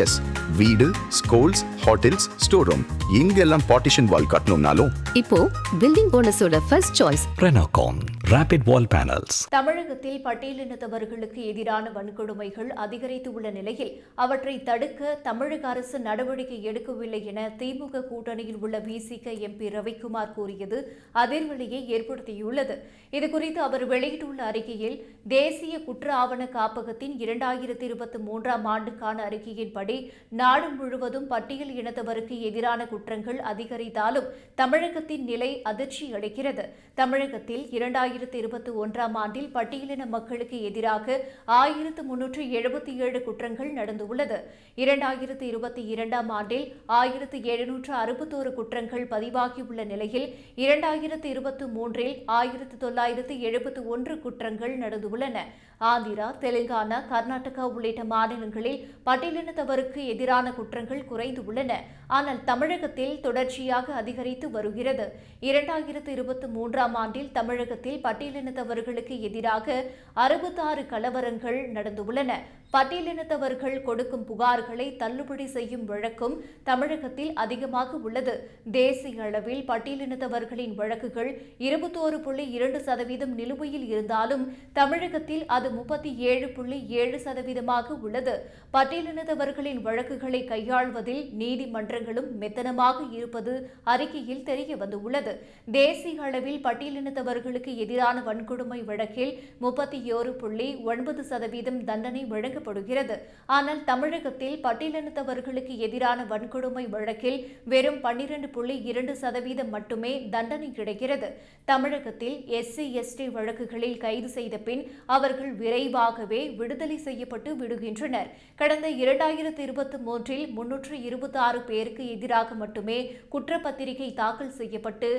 S, வீடு, schools, hotels, store room இங்கெல்லாம் partition wall கட்டணும்னாலும் இப்போ பில்டிங் போனஸோட first choice Renocon Rapid Wall Panels. தமிழகத்தில் பட்டியலினத்தவர்களுக்கு எதிரான வன்கொடுமைகள் அதிகரித்து உள்ள நிலையில் அவற்றை தடுக்க தமிழக அரசு நடவடிக்கை எடுக்கவில்லை என திமுக கூட்டணியில் உள்ள விசிக எம்பி ரவிக்குமார் கூறியது அதிர்வலையை ஏற்படுத்தியுள்ளது. இதுகுறித்து அவர் வெளியிட்டுள்ள அறிக்கையில், தேசிய குற்ற ஆவண காப்பகத்தின் 2023ஆம் ஆண்டுக்கான அறிக்கையின்படி நாடு முழுவதும் பட்டியல் இனத்தவருக்கு எதிரான குற்றங்கள் அதிகரித்தாலும் தமிழகத்தின் நிலை அதிர்ச்சி அளிக்கிறது. தமிழகத்தில் 2021ஆம் ஆண்டில் பட்டியலின மக்களுக்கு எதிராக 1377 குற்றங்கள் நடந்துள்ளது. 2022ஆம் ஆண்டில் 1761 குற்றங்கள் பதிவாகியுள்ள நிலையில் 2023இல் 1971 குற்றங்கள் நடந்துள்ளன. ஆந்திரா, தெலுங்கானா, கர்நாடகா உள்ளிட்ட மாநிலங்களில் பட்டியலினத்தவருக்கு எதிரான குற்றங்கள் குறைந்துள்ளன. ஆனால் தமிழகத்தில் தொடர்ச்சியாக அதிகரித்து வருகிறது. 2023ஆம் ஆண்டில் தமிழகத்தில் பட்டியலினத்தவர்களுக்கு எதிராக 66 கலவரங்கள் நடந்துள்ளன. பட்டியலினத்தவர்கள் கொடுக்கும் புகார்களை தள்ளுபடி செய்யும் வழக்கும் தமிழகத்தில் அதிகமாக உள்ளது. தேசிய அளவில் பட்டியலினத்தவர்களின் வழக்குகள் 21.2% நிலுவையில் இருந்தாலும் தமிழகத்தில் அது 37.7% உள்ளது. பட்டியலினத்தவர்களின் வழக்குகளை கையாள்வதில் நீதிமன்றங்களும் மெத்தனமாக இருப்பது அறிக்கையில் தெரிய வந்துள்ளது. தேசிய அளவில் பட்டியலினத்தவர்களுக்கு எதிரான வன்கொடுமை வழக்கில் 31.9% தண்டனை வழங்கப்படுகிறது. ஆனால் தமிழகத்தில் பட்டியலினத்தவர்களுக்கு எதிரான வன்கொடுமை வழக்கில் வெறும் 12.2% மட்டுமே தண்டனை கிடைக்கிறது. தமிழகத்தில் SC, ST வழக்குகளில் கைது செய்த பின் அவர்கள் விரைவாகவே விடுதலை செய்யப்பட்டு விடுகின்றனர். கடந்த 2023இல் 326 பேருக்கு எதிராக மட்டுமே குற்றப்பத்திரிகை தாக்கல் செய்யப்பட்டு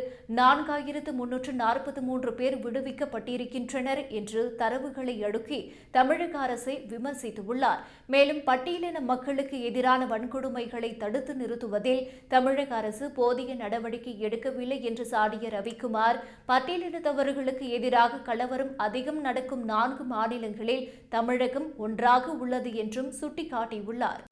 4343 பேர் விடுவிக்கப்பட்டிருக்கின்றனர் என்று தரவுகளை அடுக்கி தமிழக அரசை விமர்சித்துள்ளார். மேலும் பட்டியலின மக்களுக்கு எதிரான வன்கொடுமைகளை தடுத்து நிறுத்துவதில் தமிழக அரசு போதிய நடவடிக்கை எடுக்கவில்லை என்று சாடிய ரவிக்குமார், பட்டியலினத்தவர்களுக்கு எதிராக கலவரம் அதிகம் நடக்கும் 4 மாநிலங்களில் தமிழகம் ஒன்றாக உள்ளது என்றும் சுட்டிக்காட்டியுள்ளார்.